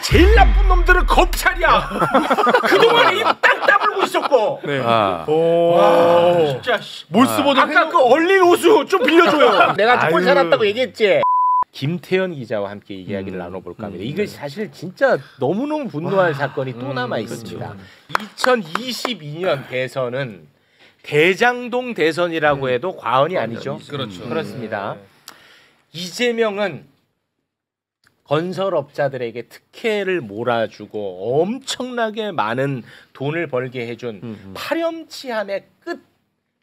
제일 나쁜 놈들은 검찰이야. 그동안 입 딱 다물고 있었고. 네. 와, 진짜. 몰수보다 아까 그 얼린 호수 좀 빌려줘요. 내가 조건 살았다고 얘기했지. 김태현 기자와 함께 이야기를 나눠볼까 합니다. 이거 사실 진짜 너무너무 분노할 사건이 또 남아 있습니다. 2022년 대선은 대장동 대선이라고 해도 과언이 아니죠. 그렇죠. 그렇습니다. 이재명은 건설업자들에게 특혜를 몰아주고 엄청나게 많은 돈을 벌게 해준 파렴치함의 끝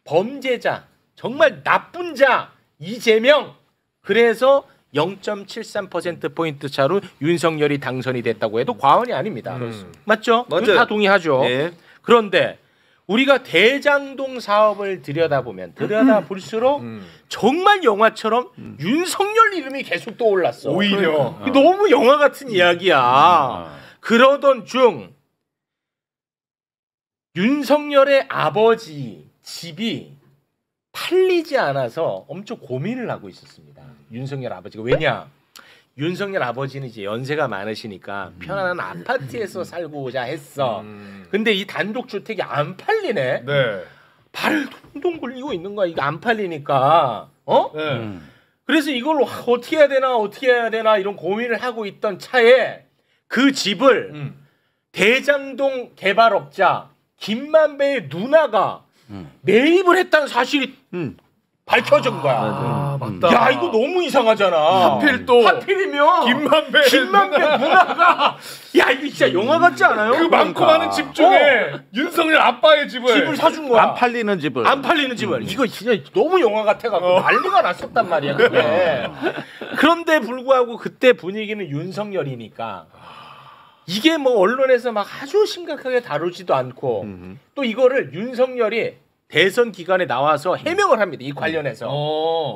범죄자, 정말 나쁜 자 이재명. 그래서 0.73%포인트 차로 윤석열이 당선이 됐다고 해도 과언이 아닙니다. 맞죠? 맞아요. 다 동의하죠. 예. 그런데 우리가 대장동 사업을 들여다볼수록 정말 영화처럼 윤석열 이름이 계속 떠올랐어. 오히려 너무 영화 같은 이야기야. 그러던 중 윤석열의 아버지 집이 팔리지 않아서 엄청 고민을 하고 있었습니다. 윤석열 아버지가. 왜냐? 윤석열 아버지는 이제 연세가 많으시니까 편안한 아파트에서 살고자 했어. 근데 이 단독주택이 안 팔리네. 네. 발을 동동 굴리고 있는 거야. 이거 안 팔리니까. 네. 그래서 이걸 어떻게 해야 되나 이런 고민을 하고 있던 차에 그 집을 대장동 개발업자 김만배의 누나가 매입을 했다는 사실이 밝혀진 거야. 아, 맞다. 야, 이거 너무 이상하잖아. 하필이면 김만배 누나가. 야, 이거 진짜 영화 같지 않아요? 그 많고 많은 집 중에 윤석열 아빠의 집을 사준 거야. 안 팔리는 집을. 이거 진짜 너무 영화 같아갖고 난리가 났었단 말이야. 그게. 그런데 불구하고 그때 분위기는 윤석열이니까 이게 뭐 언론에서 막 아주 심각하게 다루지도 않고 또 이거를 윤석열이 대선 기간에 나와서 해명을 합니다. 이 관련해서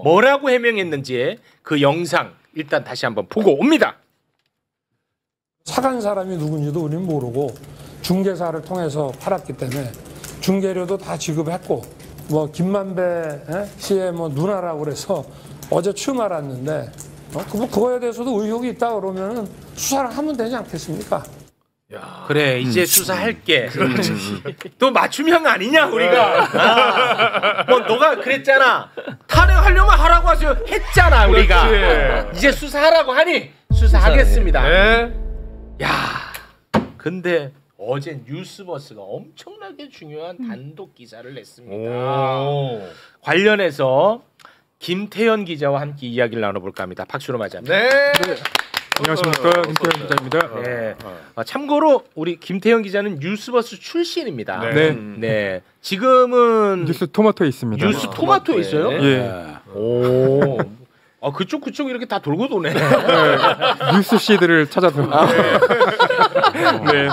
뭐라고 해명했는지 그 영상 일단 다시 한번 보고 옵니다. 사간 사람이 누군지도 우리는 모르고 중개사를 통해서 팔았기 때문에 중개료도 다 지급했고 뭐 김만배 씨의 뭐 누나라고 그래서 어제 처음 알았는데 그거에 대해서도 의혹이 있다 그러면은 수사를 하면 되지 않겠습니까? 야. 그래 이제 수사할게. 또 맞춤형 아니냐 우리가. 뭐 너가 그랬잖아. 탄핵하려면 하라고 하세요. 했잖아 우리가. 그렇지. 이제 수사하라고 하니 수사하겠습니다. 네. 야, 근데 어제 뉴스버스가 엄청나게 중요한 단독 기사를 냈습니다. 관련해서 김태현 기자와 함께 이야기를 나눠볼까 합니다. 박수로 맞이합니다. 네. 안녕하십니까, 김태현 기자입니다. 네. 참고로 우리 김태현 기자는 뉴스버스 출신입니다. 네. 네. 지금은 뉴스 토마토에 있습니다. 뉴스 토마토에 있어요? 예. 오. 그쪽 이렇게 다 돌고 도네. 네. 뉴스 시드를 찾아서. 네.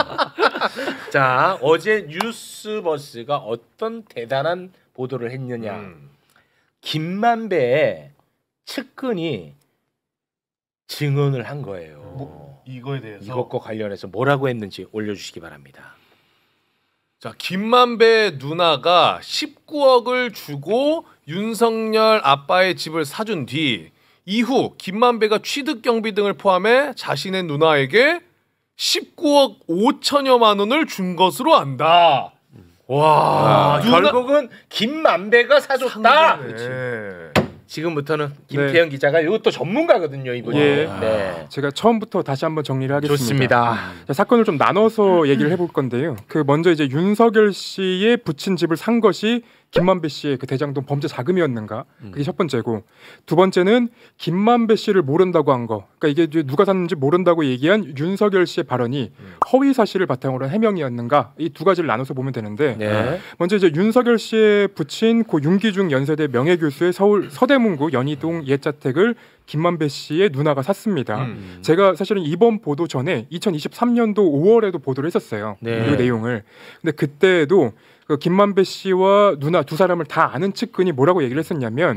자, 어제 뉴스버스가 어떤 대단한 보도를 했느냐. 김만배의 측근이 증언을 한 거예요. 이거에 대해서 이것과 관련해서 뭐라고 했는지 올려주시기 바랍니다. 자, 김만배 누나가 19억을 주고 윤석열 아빠의 집을 사준 뒤 이후 김만배가 취득 경비 등을 포함해 자신의 누나에게 19억 5천여만 원을 준 것으로 안다. 와, 결국은 김만배가 사줬다. 네. 지금부터는 김태현 기자가 이것도 전문가거든요, 이분이. 예. 네. 제가 처음부터 다시 한번 정리를 하겠습니다. 좋습니다. 자, 사건을 좀 나눠서 얘기를 해볼 건데요. 그 먼저 이제 윤석열 씨의 부친 집을 산 것이 김만배 씨의 그 대장동 범죄 자금이었는가? 그게 첫 번째고, 두 번째는 김만배 씨를 모른다고 한 거. 그러니까 이게 이제 누가 샀는지 모른다고 얘기한 윤석열 씨의 발언이 허위 사실을 바탕으로 한 해명이었는가? 이 두 가지를 나눠서 보면 되는데, 네. 먼저 이제 윤석열 씨의 부친 고 윤기중 연세대 명예교수의 서울 서대문구 연희동 옛자택을 김만배 씨의 누나가 샀습니다. 제가 사실은 이번 보도 전에 2023년도 5월에도 보도를 했었어요. 네. 그 내용을. 근데 그때도 그 김만배 씨와 누나 두 사람을 다 아는 측근이 뭐라고 얘기를 했었냐면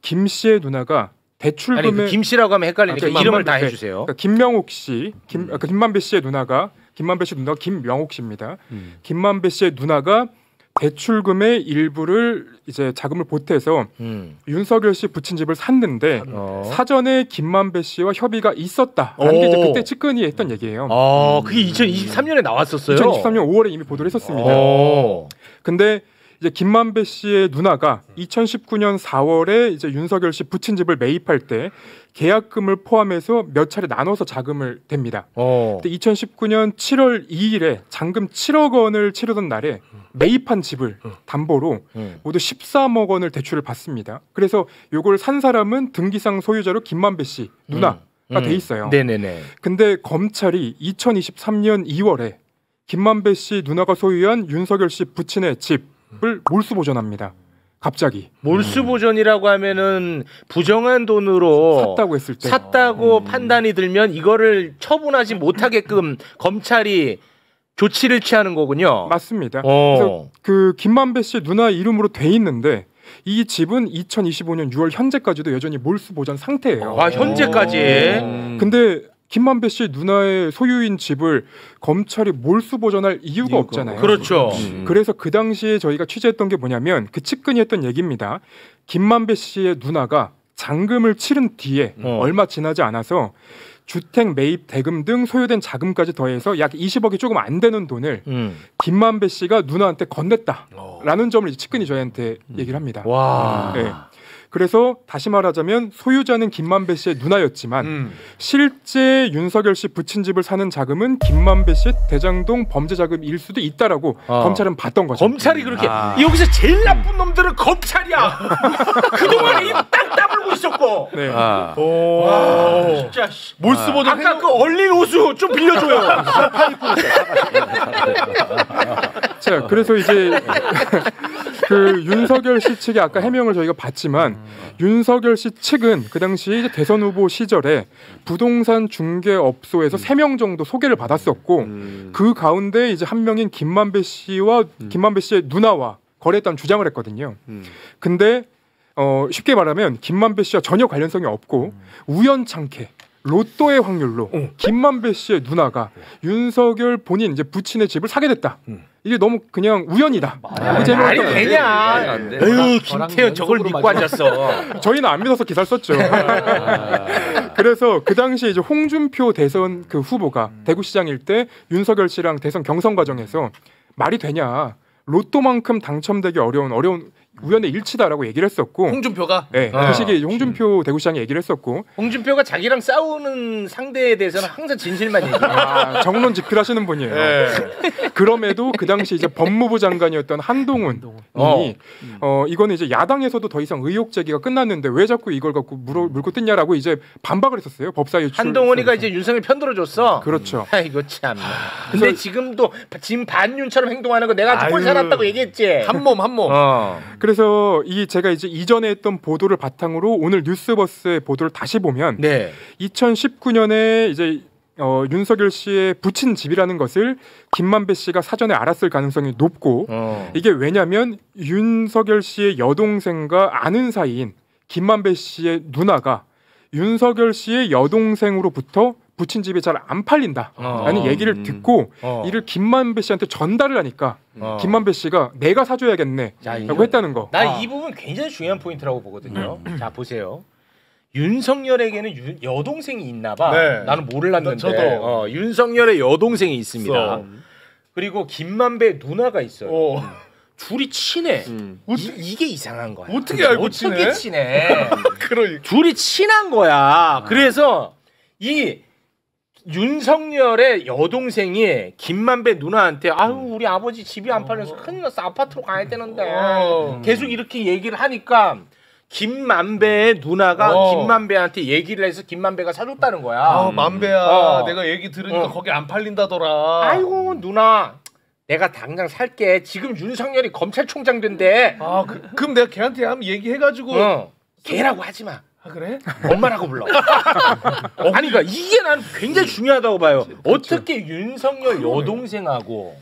김 씨의 누나가 대출금에 아니, 그 김 씨라고 하면 헷갈리니까 이름을 다 해주세요. 그러니까 김명옥 씨, 김만배 씨의 누나가 김명옥 씨입니다. 김만배 씨의 누나가 대출금의 일부를 이제 자금을 보태서 윤석열 씨 부친집을 샀는데 사전에 김만배 씨와 협의가 있었다라는 게 이제 그때 측근이 했던 얘기예요. 그게 2023년에 나왔었어요. 2023년 5월에 이미 보도를 했었습니다. 근데 이제 김만배 씨의 누나가 2019년 4월에 이제 윤석열 씨 부친집을 매입할 때 계약금을 포함해서 몇 차례 나눠서 자금을 댑니다. 근데 2019년 7월 2일에 잔금 7억 원을 치르던 날에 매입한 집을 담보로 모두 13억 원을 대출을 받습니다. 그래서 요걸 산 사람은 등기상 소유자로 김만배 씨 누나가 돼 있어요. 네네네. 근데 검찰이 2023년 2월에 김만배 씨 누나가 소유한 윤석열 씨 부친의 집을 몰수 보존합니다. 갑자기 몰수 보존이라고 하면은 부정한 돈으로 샀다고 했을 때 샀다고 판단이 들면 이거를 처분하지 못하게끔 검찰이 조치를 취하는 거군요. 맞습니다. 그래서 그 김만배 씨 누나 이름으로 돼 있는데 이 집은 2025년 6월 현재까지도 여전히 몰수 보존 상태예요. 현재까지. 근데 김만배 씨 누나의 소유인 집을 검찰이 몰수 보존할 이유가 없잖아요. 그렇죠. 그래서 그 당시에 저희가 취재했던 게 뭐냐면 그 측근이 했던 얘기입니다. 김만배 씨의 누나가 잔금을 치른 뒤에 얼마 지나지 않아서 주택 매입 대금 등 소요된 자금까지 더해서 약 20억이 조금 안 되는 돈을 김만배 씨가 누나한테 건넸다라는 점을 이제 측근이 저희한테 얘기를 합니다. 와. 네. 그래서 다시 말하자면 소유자는 김만배 씨의 누나였지만 실제 윤석열 씨 부친집을 사는 자금은 김만배 씨의 대장동 범죄 자금일 수도 있다라고 검찰은 봤던 거죠. 검찰이 그렇게 여기서 제일 나쁜 놈들은 검찰이야. 그동안에 딱 따블고 있었고. 네. 진짜 몰수 보존. 아까 그 얼린 호수 좀 빌려줘요. 자, 그래서 이제 그 윤석열 씨 측의 아까 해명을 저희가 봤지만 윤석열 씨 측은 그 당시 이제 대선 후보 시절에 부동산 중개업소에서 3명 정도 소개를 받았었고 그 가운데 이제 한 명인 김만배 씨와 김만배 씨의 누나와 거래했다는 주장을 했거든요. 근데 쉽게 말하면 김만배 씨와 전혀 관련성이 없고 우연찮게 로또의 확률로 김만배 씨의 누나가 윤석열 본인 이제 부친의 집을 사게 됐다. 이게 너무 그냥 우연이다. 말이 되냐? 에휴, 김태현 저걸 믿고 앉았어. 저희는 안 믿어서 기사를 썼죠. 그래서 그 당시에 이제 홍준표 대선 그 후보가 대구시장일 때 윤석열 씨랑 대선 경선 과정에서 말이 되냐? 로또만큼 당첨되기 어려운 우연의 일치다라고 얘기를 했었고 홍준표가 네, 그 시기에 홍준표 대구시장이 얘기를 했었고 홍준표가 자기랑 싸우는 상대에 대해서는 항상 진실만 얘기해요. 정론직필하시는 분이에요. 네. 그럼에도 그 당시 이제 법무부 장관이었던 한동훈이 이거는 이제 야당에서도 더 이상 의혹 제기가 끝났는데 왜 자꾸 이걸 갖고 물고 뜯냐라고 이제 반박을 했었어요. 법사 유출. 한동훈이가 이제 윤석열 편들어줬어. 그렇죠. 아이고 참. 근데 지금도 지금 반윤처럼 행동하는 거 내가 꼴 살았다고 얘기했지. 한 몸. 그래서 제가 이제 이전에 했던 보도를 바탕으로 오늘 뉴스버스의 보도를 다시 보면 2019년에 이제 윤석열 씨의 부친 집이라는 것을 김만배 씨가 사전에 알았을 가능성이 높고 이게 왜냐하면 윤석열 씨의 여동생과 아는 사이인 김만배 씨의 누나가 윤석열 씨의 여동생으로부터 부친 집이 잘 안 팔린다라는 얘기를 듣고 이를 김만배 씨한테 전달을 하니까 김만배 씨가 내가 사줘야겠네라고 했다는 거. 난 이 부분 굉장히 중요한 포인트라고 보거든요. 자 보세요. 윤석열에게는 여동생이 있나 봐. 네. 나는 몰랐는데. 저도. 윤석열의 여동생이 있습니다. 그리고 김만배 누나가 있어요. 둘이 친해. 이게 이상한 거야. 어떻게 알고 어떻게 친해? 그러니까. 둘이 친한 거야. 그래서 이 윤석열의 여동생이 김만배 누나한테 아유 우리 아버지 집이 안 팔려서 큰일 났어. 아파트로 가야 되는데 계속 이렇게 얘기를 하니까 김만배의 누나가 김만배한테 얘기를 해서 김만배가 사줬다는 거야. 만배야 내가 얘기 들으니까 거기 안 팔린다더라. 아이고 누나 내가 당장 살게. 지금 윤석열이 검찰총장 된대. 그럼 내가 걔한테 한번 얘기해가지고 걔라고 하지 마. 그래? 엄마라고 불러. 아니 그러니까 이게 난 굉장히 중요하다고 봐요. 어떻게 윤석열 여동생하고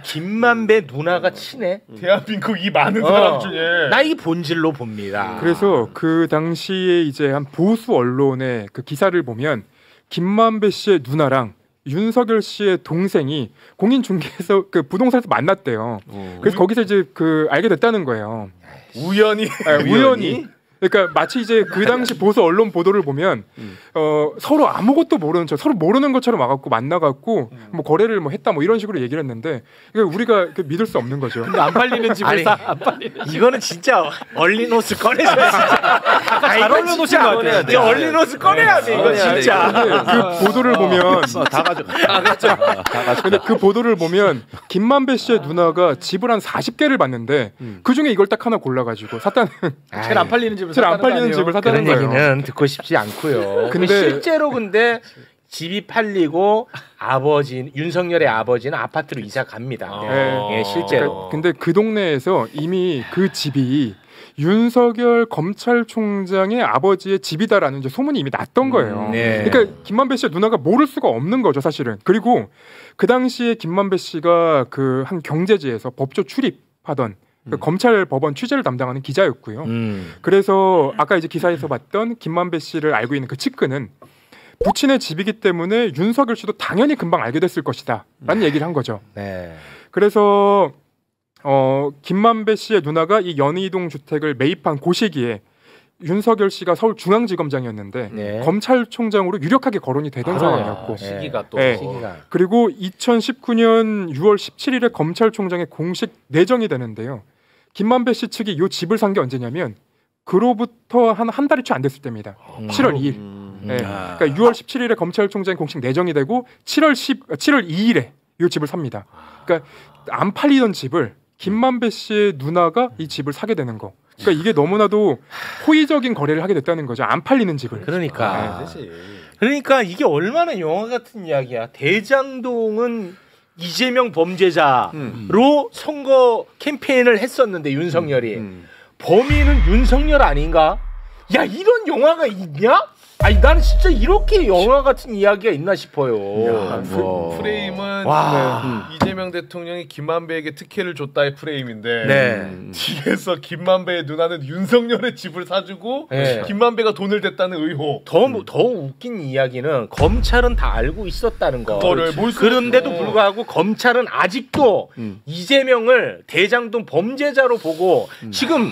김만배 누나가 친해? 대한민국 이 많은 사람 중에 나 이 본질로 봅니다. 그래서 그 당시에 이제 한 보수 언론의 그 기사를 보면 김만배 씨의 누나랑 윤석열 씨의 동생이 공인중개에서 그 부동산에서 만났대요. 그래서 거기서 이제 그 알게 됐다는 거예요. 우연히 우연히. 그러니까 마치 이제 그 당시 보수 언론 보도를 보면 서로 아무것도 모르는 서로 모르는 것처럼 와갖고 만나갖고 뭐 거래를 뭐 했다 뭐 이런 식으로 얘기를 했는데 우리가 믿을 수 없는 거죠. 근데 안 팔리는 집을 안 팔리는 이거는 진짜 얼리노스 꺼내줘야 진짜. 잘 올려놓으신 것 같아요. 이거 얼리노스 꺼내야 돼 이거 진짜. 그 보도를 보면 다 가져가. 근데 그 보도를 보면 김만배 씨의 누나가 집을 한 40개를 봤는데 그 중에 이걸 딱 하나 골라가지고 샀다는. 제일 안 팔리는 집을 제일 안 팔리는 집을 샀다는 그런 거예요. 얘기는 듣고 싶지 않고요. 근데 실제로 근데 집이 팔리고 윤석열의 아버지는 아파트로 이사 갑니다. 예, 실제로. 근데 그 동네에서 이미 그 집이 윤석열 검찰총장의 아버지의 집이다라는 이제 소문이 이미 났던 거예요. 네. 그러니까 김만배 씨의 누나가 모를 수가 없는 거죠, 사실은. 그리고 그 당시에 김만배 씨가 그 한 경제지에서 법조 출입하던 그 검찰 법원 취재를 담당하는 기자였고요. 그래서 아까 이제 기사에서 봤던 김만배 씨를 알고 있는 그 측근은 부친의 집이기 때문에 윤석열 씨도 당연히 금방 알게 됐을 것이다라는 얘기를 한 거죠. 네. 그래서 김만배 씨의 누나가 이 연희동 주택을 매입한 그 시기에 윤석열 씨가 서울중앙지검장이었는데 네. 검찰총장으로 유력하게 거론이 되던 상황이었고 시기가 또 네. 시기가. 그리고 2019년 6월 17일에 검찰총장의 공식 내정이 되는데요. 김만배 씨 측이 이 집을 산 게 언제냐면 그로부터 한 달이 채 안 됐을 때입니다. 7월 2일. 네. 그러니까 6월 17일에 검찰총장이 공식 내정이 되고 7월 2일에 이 집을 삽니다. 그러니까 안 팔리던 집을 김만배 씨의 누나가 이 집을 사게 되는 거. 그러니까 이게 너무나도 호의적인 거래를 하게 됐다는 거죠. 안 팔리는 집을. 그러니까. 그러니까 이게 얼마나 영화 같은 이야기야. 대장동은 이재명 범죄자로 선거 캠페인을 했었는데 윤석열이 범인은 윤석열 아닌가? 야 이런 영화가 있냐? 아니 나는 진짜 이렇게 영화 같은 이야기가 있나 싶어요. 프레임은 와. 이재명 대통령이 김만배에게 특혜를 줬다의 프레임인데 네. 뒤에서 김만배의 누나는 윤석열의 집을 사주고 네. 김만배가 돈을 댔다는 의혹. 더 웃긴 이야기는 검찰은 다 알고 있었다는 거. 그거를 볼 수- 그런데도 불구하고 검찰은 아직도 이재명을 대장동 범죄자로 보고 지금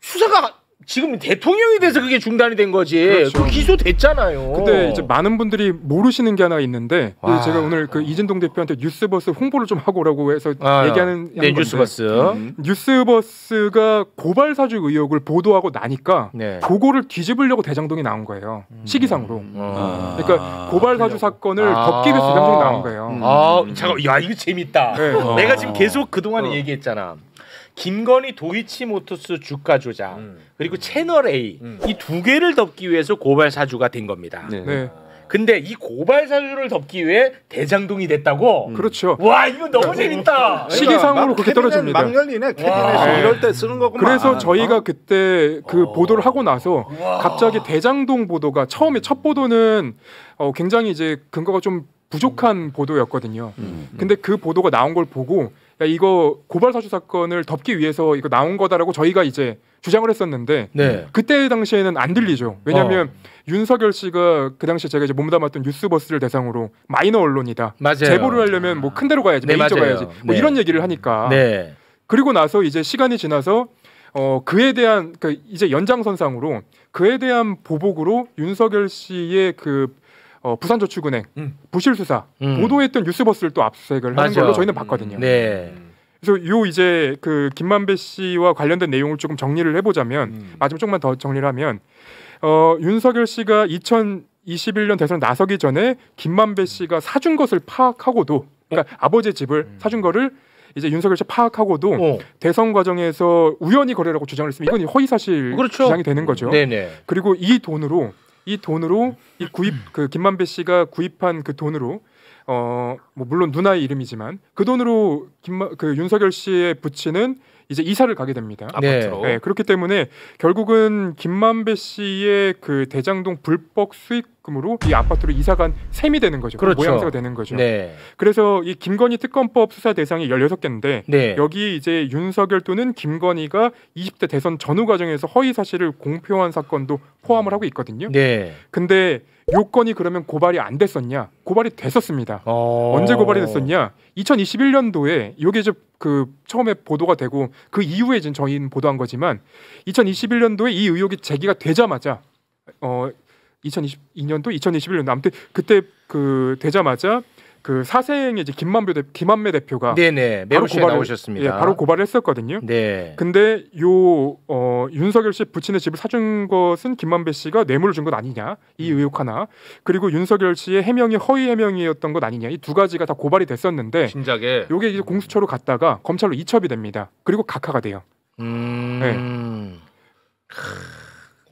수사가 지금 대통령이 돼서 그게 중단이 된 거지. 그렇죠. 그 기소됐잖아요. 근데 이제 많은 분들이 모르시는 게 하나 있는데 와. 제가 오늘 그 이진동 대표한테 뉴스버스 홍보를 좀 하고 오라고 해서 얘기하는 네, 건데 뉴스버스. 뉴스버스가 고발 사주 의혹을 보도하고 나니까 네. 그거를 뒤집으려고 대장동이 나온 거예요. 시기상으로. 그러니까 고발 사주 사건을 덮기 위해서 대장동이 나온 거예요. 잠깐, 야 이거 재밌다. 네. 내가 지금 계속 그 동안에 얘기했잖아. 김건희 도이치모터스 주가 조작 그리고 채널 A 이 두 개를 덮기 위해서 고발 사주가 된 겁니다. 네. 근데 이 고발 사주를 덮기 위해 대장동이 됐다고. 그렇죠. 와 이거 너무 재밌다. 시기상으로 그렇게 떨어집니다. 막 열리네. 캐비넷 이럴 때 쓰는 거구만. 그래서 저희가 그때 그 보도를 하고 나서 갑자기 대장동 보도가 처음에 첫 보도는 굉장히 이제 근거가 좀 부족한 보도였거든요. 근데 그 보도가 나온 걸 보고 야 이거 고발 사주 사건을 덮기 위해서 이거 나온 거다라고 저희가 이제 주장을 했었는데 네. 그때 당시에는 안 들리죠. 왜냐하면 윤석열 씨가 그 당시에 제가 이제 몸담았던 뉴스버스를 대상으로 마이너 언론이다. 맞아요. 제보를 하려면 뭐 큰 데로 가야지, 네, 메이저 맞아요. 가야지. 뭐 네. 이런 얘기를 하니까. 네. 그리고 나서 이제 시간이 지나서 그에 대한 그 이제 연장선상으로 그에 대한 보복으로 윤석열 씨의 그 부산저축은행 부실 수사 보도했던 뉴스버스를 또 압수수색을 하는 맞아. 걸로 저희는 봤거든요. 네. 그래서 요 이제 그 김만배 씨와 관련된 내용을 조금 정리를 해보자면 마지막 조금만 더 정리를 하면 윤석열 씨가 2021년 대선 나서기 전에 김만배 씨가 사준 것을 파악하고도 그러니까 아버지의 집을 사준 거를 이제 윤석열 씨 파악하고도 대선 과정에서 우연히 거래라고 주장을 했으면 이건 허위사실 그렇죠. 주장이 되는 거죠. 네네. 그리고 이 돈으로 이 구입 그 김만배 씨가 구입한 그 돈으로 뭐 물론 누나의 이름이지만 그 돈으로 그 윤석열 씨의 부친은 이제 이사를 가게 됩니다. 아파트로. 네, 그렇기 때문에 결국은 김만배 씨의 그 대장동 불법 수익 입금으로 이 아파트로 이사간 셈이 되는 거죠. 그렇죠. 모양새가 되는 거죠. 네. 그래서 이 김건희 특검법 수사 대상이 16개인데 네. 여기 이제 윤석열 또는 김건희가 20대 대선 전후 과정에서 허위 사실을 공표한 사건도 포함을 하고 있거든요. 네. 근데 요건이 그러면 고발이 안 됐었냐? 고발이 됐었습니다. 언제 고발이 됐었냐? 2021년도에 요게 이제 그 처음에 보도가 되고 그 이후에 이제 저희는 보도한 거지만 2021년도에 이 의혹이 제기가 되자마자 2022년도 2021년도 아무튼 그때 그 되자마자 그 사생의 이제 김만배 대표가 네네. 매부쇼에 나오셨습니다. 예, 바로 고발을 했었거든요. 네. 근데 요 윤석열 씨 부친의 집을 사준 것은 김만배 씨가 뇌물을 준 것 아니냐 이 의혹 하나 그리고 윤석열 씨의 해명이 허위 해명이었던 것 아니냐 이 두 가지가 다 고발이 됐었는데 진작에 요게 이제 공수처로 갔다가 검찰로 이첩이 됩니다. 그리고 각하가 돼요.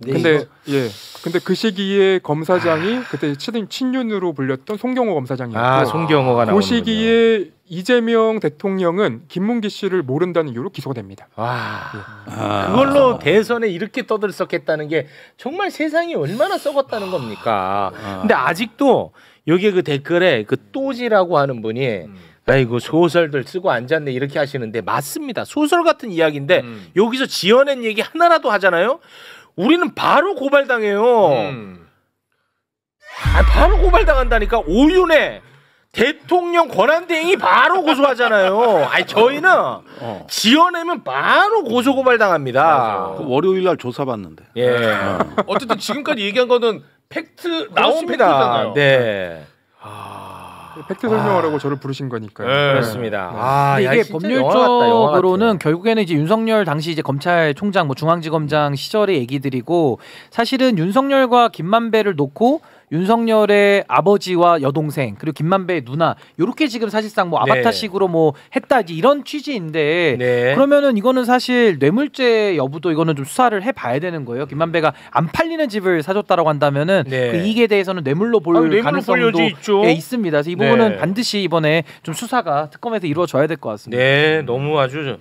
근데 근데 그 시기에 검사장이 그때 친윤으로 불렸던 송경호 검사장이었고 송경호가 그 나오는군요. 시기에 이재명 대통령은 김문기 씨를 모른다는 이유로 기소가 됩니다. 그걸로 대선에 이렇게 떠들썩했다는 게 정말 세상이 얼마나 썩었다는 겁니까? 근데 아직도 여기 그 댓글에 그 또지라고 하는 분이 아이고 소설들 쓰고 앉았네 이렇게 하시는데 맞습니다. 소설 같은 이야기인데 여기서 지어낸 얘기 하나라도 하잖아요. 우리는 바로 고발당해요. 바로 고발당한다니까. 오윤회 대통령 권한대행이 바로 고소하잖아요. 저희는 지어내면 바로 고소고발당합니다. 월요일날 조사받는데. 예. 어쨌든 지금까지 얘기한 거는 팩트 나온 그렇습니다. 팩트잖아요. 네. 팩트 설명하라고 저를 부르신 거니까요. 그렇습니다. 근데 이게 법률적으로는 결국에는 이제 윤석열 당시 이제 검찰총장, 뭐 중앙지검장 시절의 얘기들이고 사실은 윤석열과 김만배를 놓고 윤석열의 아버지와 여동생 그리고 김만배의 누나 이렇게 지금 사실상 뭐 아바타식으로 뭐 했다 이런 취지인데 그러면은 이거는 사실 뇌물죄 여부도 이거는 좀 수사를 해봐야 되는 거예요. 김만배가 안 팔리는 집을 사줬다라고 한다면은 그 이익에 대해서는 뇌물로 볼 가능성도 있습니다. 그래서 이 부분은 반드시 이번에 좀 수사가 특검에서 이루어져야 될 것 같습니다. 네, 너무 아주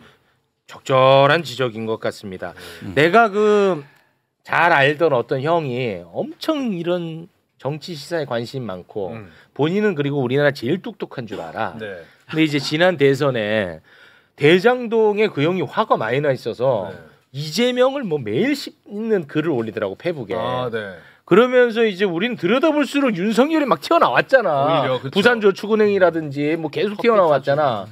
적절한 지적인 것 같습니다. 내가 그 잘 알던 어떤 형이 엄청 이런 정치 시사에 관심 많고 본인은 그리고 우리나라 제일 똑똑한 줄 알아. 근데 이제 지난 대선에 대장동에 그 형이 화가 많이 나 있어서 이재명을 뭐 매일 씹는 글을 올리더라고 페북에. 그러면서 이제 우리는 들여다볼수록 윤석열이 막 튀어나왔잖아. 오히려, 부산저축은행이라든지 뭐 계속 튀어나왔잖아.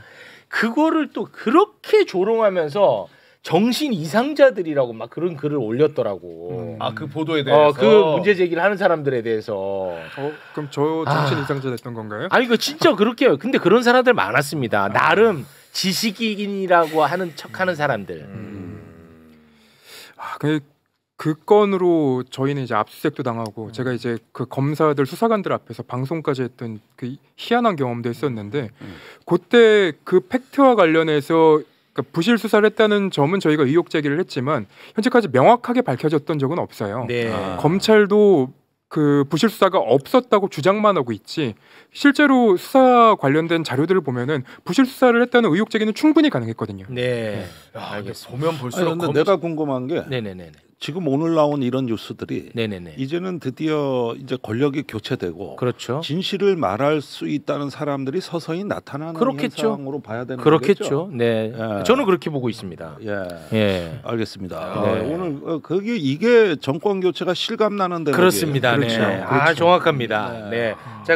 그거를 또 그렇게 조롱하면서 정신 이상자들이라고 막 그런 글을 올렸더라고. 그 보도에 대해서 그 문제 제기를 하는 사람들에 대해서. 그럼 저 정신 이상자 됐던 건가요? 아니 그 진짜 그렇게 해요. 근데 그런 사람들 많았습니다. 나름 지식인이라고 하는 척하는 사람들. 그 건으로 저희는 이제 압수수색도 당하고 제가 이제 그 검사들 수사관들 앞에서 방송까지 했던 그 희한한 경험도 했었는데 그때 그 팩트와 관련해서 그러니까 부실 수사를 했다는 점은 저희가 의혹 제기를 했지만 현재까지 명확하게 밝혀졌던 적은 없어요. 검찰도 그 부실 수사가 없었다고 주장만 하고 있지 실제로 수사 관련된 자료들을 보면은 부실 수사를 했다는 의혹 제기는 충분히 가능했거든요. 알겠습니다. 보면 볼수록 근데 내가 궁금한 게 지금 오늘 나온 이런 뉴스들이 이제는 드디어 이제 권력이 교체되고 진실을 말할 수 있다는 사람들이 서서히 나타나는 현상으로 봐야 되는 거겠죠. 저는 그렇게 보고 있습니다. 알겠습니다. 오늘 거기 이게 정권 교체가 실감나는데 그렇습니다. 정확합니다. 자,